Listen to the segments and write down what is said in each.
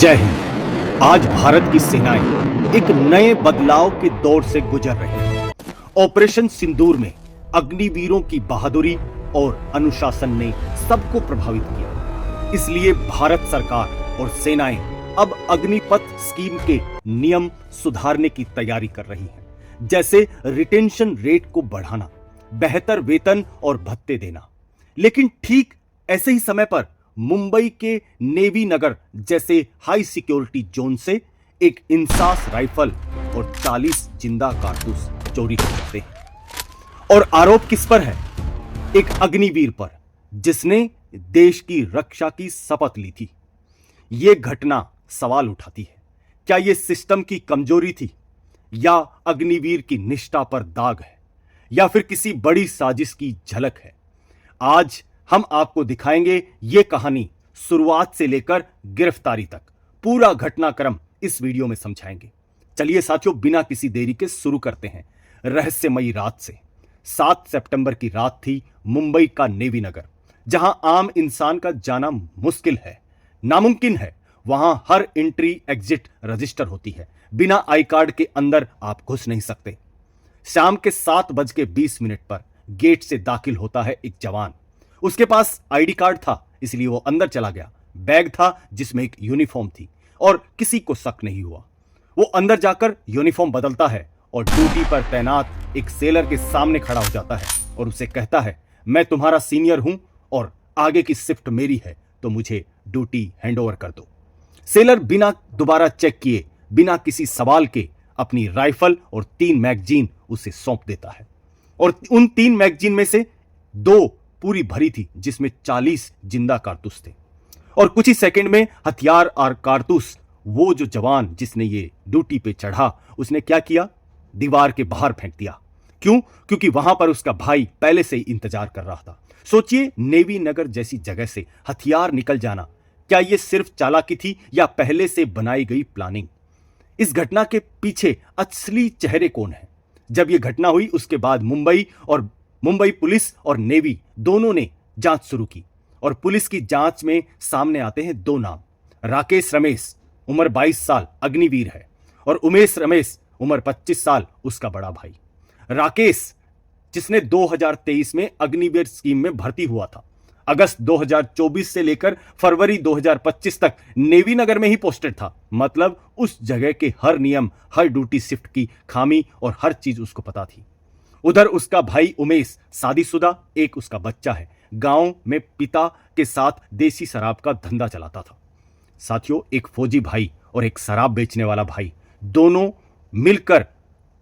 जय हिंद। आज भारत की सेनाएं एक नए बदलाव के दौर से गुजर रही हैं। ऑपरेशन सिंदूर में अग्निवीरों की बहादुरी और अनुशासन ने सबको प्रभावित किया। इसलिए भारत सरकार और सेनाएं अब अग्निपथ स्कीम के नियम सुधारने की तैयारी कर रही हैं, जैसे रिटेंशन रेट को बढ़ाना, बेहतर वेतन और भत्ते देना। लेकिन ठीक ऐसे ही समय पर मुंबई के नेवी नगर जैसे हाई सिक्योरिटी जोन से एक इंसास राइफल और 40 जिंदा कारतूस चोरी हो जाते हैं। और आरोप किस पर है? एक अग्निवीर पर, जिसने देश की रक्षा की शपथ ली थी। यह घटना सवाल उठाती है, क्या यह सिस्टम की कमजोरी थी, या अग्निवीर की निष्ठा पर दाग है, या फिर किसी बड़ी साजिश की झलक है? आज हम आपको दिखाएंगे ये कहानी शुरुआत से लेकर गिरफ्तारी तक। पूरा घटनाक्रम इस वीडियो में समझाएंगे। चलिए साथियों, बिना किसी देरी के शुरू करते हैं रहस्यमयी रात से। 7 सितंबर की रात थी मुंबई का नेवी नगर, जहां आम इंसान का जाना मुश्किल है, नामुमकिन है। वहां हर एंट्री एग्जिट रजिस्टर होती है। बिना आई कार्ड के अंदर आप घुस नहीं सकते। शाम के 7:20 पर गेट से दाखिल होता है एक जवान। उसके पास आईडी कार्ड था, इसलिए वो अंदर चला गया। बैग था जिसमें एक यूनिफॉर्म थी और किसी को शक नहीं हुआ। वो अंदर जाकर यूनिफॉर्म बदलता है और ड्यूटी पर तैनात एक सेलर के सामने खड़ा हो जाता है और उसे कहता है, मैं तुम्हारा सीनियर हूं और आगे की शिफ्ट मेरी है, तो मुझे ड्यूटी हैंडओवर कर दो। सेलर बिना दोबारा चेक किए, बिना किसी सवाल के अपनी राइफल और 3 मैगजीन उसे सौंप देता है। और उन 3 मैगजीन में से 2 पूरी भरी थी, जिसमें 40 जिंदा कारतूस थे। और कुछ ही सेकंड में हथियार और कारतूस, वो जो जवान जिसने ये ड्यूटी पे चढ़ा, उसने क्या किया? दीवार के बाहर फेंक दिया। क्यों? क्योंकि वहां पर उसका भाई पहले से ही इंतजार कर रहा था। सोचिए, नेवी नगर जैसी जगह से हथियार निकल जाना, क्या यह सिर्फ चालाकी थी या पहले से बनाई गई प्लानिंग? इस घटना के पीछे असली चेहरे कौन है? जब यह घटना हुई उसके बाद मुंबई पुलिस और नेवी दोनों ने जांच शुरू की। और पुलिस की जांच में सामने आते हैं 2 नाम। राकेश रमेश, उम्र 22 साल, अग्निवीर है, और उमेश रमेश, उम्र 25 साल, उसका बड़ा भाई। राकेश, जिसने 2023 में अग्निवीर स्कीम में भर्ती हुआ था, अगस्त 2024 से लेकर फरवरी 2025 तक नेवी नगर में ही पोस्टेड था। मतलब उस जगह के हर नियम, हर ड्यूटी शिफ्ट की खामी और हर चीज उसको पता थी। उधर उसका भाई उमेश शादीशुदा, एक उसका बच्चा है, गांव में पिता के साथ देसी शराब का धंधा चलाता था। साथियों, एक फौजी भाई और एक शराब बेचने वाला भाई, दोनों मिलकर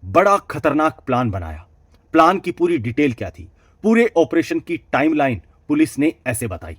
बड़ा खतरनाक प्लान बनाया। प्लान की पूरी डिटेल क्या थी? पूरे ऑपरेशन की टाइमलाइन पुलिस ने ऐसे बताई।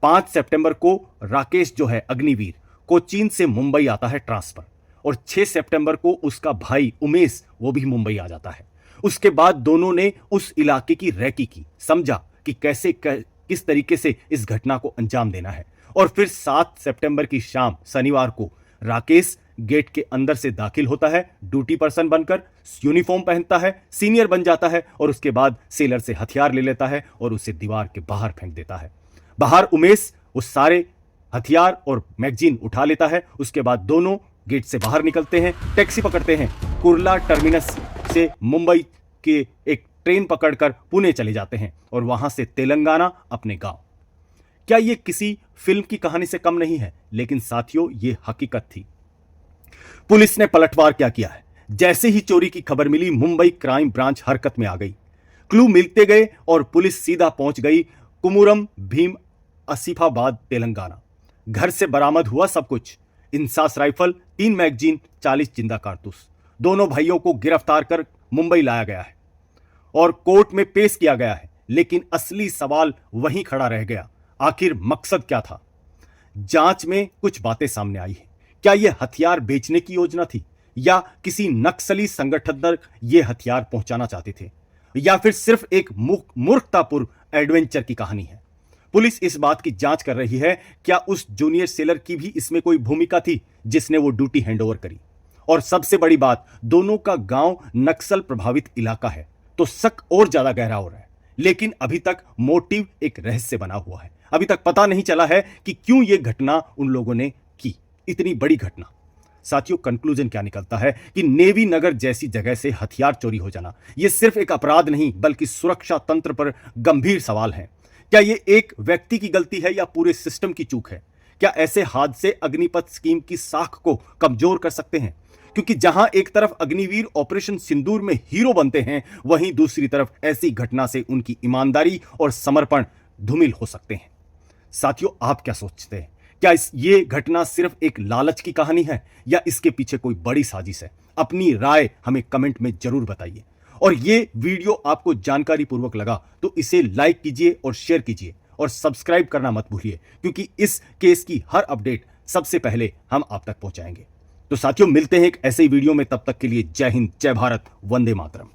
5 सितंबर को राकेश जो है अग्निवीर, कोचीन से मुंबई आता है ट्रांसफर, और 6 सितंबर को उसका भाई उमेश वो भी मुंबई आ जाता है। उसके बाद दोनों ने उस इलाके की रैकी की, समझा कि किस तरीके से इस घटना को अंजाम देना है। और फिर 7 सितंबर की शाम, शनिवार को, राकेश गेट के अंदर से दाखिल होता है, ड्यूटी पर्सन बनकर, यूनिफॉर्म पहनता है, सीनियर बन जाता है, और उसके बाद सेलर से हथियार ले लेता है और उसे दीवार के बाहर फेंक देता है। बाहर उमेश उस सारे हथियार और मैगजीन उठा लेता है। उसके बाद दोनों गेट से बाहर निकलते हैं, टैक्सी पकड़ते हैं, कुर्ला टर्मिनस से मुंबई के एक ट्रेन पकड़कर पुणे चले जाते हैं और वहां से तेलंगाना अपने गांव। क्या यह किसी फिल्म की कहानी से कम नहीं है? लेकिन साथियों, यह हकीकत थी। पुलिस ने पलटवार क्या किया है? जैसे ही चोरी की खबर मिली, मुंबई क्राइम ब्रांच हरकत में आ गई। क्लू मिलते गए और पुलिस सीधा पहुंच गई कुमुरम भीम, आसिफाबाद, तेलंगाना। घर से बरामद हुआ सब कुछ: इंसास राइफल, 3 मैगजीन, 40 जिंदा कारतूस। दोनों भाइयों को गिरफ्तार कर मुंबई लाया गया है और कोर्ट में पेश किया गया है। लेकिन असली सवाल वहीं खड़ा रह गया, आखिर मकसद क्या था? जांच में कुछ बातें सामने आई हैं। क्या यह हथियार बेचने की योजना थी, या किसी नक्सली संगठन तक यह हथियार पहुंचाना चाहते थे, या फिर सिर्फ एक मूर्खतापूर्ण एडवेंचर की कहानी है? पुलिस इस बात की जांच कर रही है, क्या उस जूनियर सेलर की भी इसमें कोई भूमिका थी जिसने वो ड्यूटी हैंडओवर करी? और सबसे बड़ी बात, दोनों का गांव नक्सल प्रभावित इलाका है, तो शक और ज्यादा गहरा हो रहा है। लेकिन अभी तक मोटिव एक रहस्य बना हुआ है। अभी तक पता नहीं चला है कि क्यों यह घटना उन लोगों ने की। इतनी बड़ी घटना। साथियों, कंक्लूजन क्या निकलता है कि नेवी नगर जैसी जगह से हथियार चोरी हो जाना यह सिर्फ एक अपराध नहीं बल्कि सुरक्षा तंत्र पर गंभीर सवाल है। क्या यह एक व्यक्ति की गलती है या पूरे सिस्टम की चूक है? क्या ऐसे हादसे अग्निपथ स्कीम की साख को कमजोर कर सकते हैं? क्योंकि जहां एक तरफ अग्निवीर ऑपरेशन सिंदूर में हीरो बनते हैं, वहीं दूसरी तरफ ऐसी घटना से उनकी ईमानदारी और समर्पण धूमिल हो सकते हैं। साथियों, आप क्या सोचते हैं? क्या ये घटना सिर्फ एक लालच की कहानी है या इसके पीछे कोई बड़ी साजिश है? अपनी राय हमें कमेंट में जरूर बताइए। और ये वीडियो आपको जानकारी पूर्वक लगा तो इसे लाइक कीजिए और शेयर कीजिए और सब्सक्राइब करना मत भूलिए, क्योंकि इस केस की हर अपडेट सबसे पहले हम आप तक पहुंचाएंगे। तो साथियों, मिलते हैं एक ऐसे ही वीडियो में। तब तक के लिए जय हिंद, जय भारत, वंदे मातरम।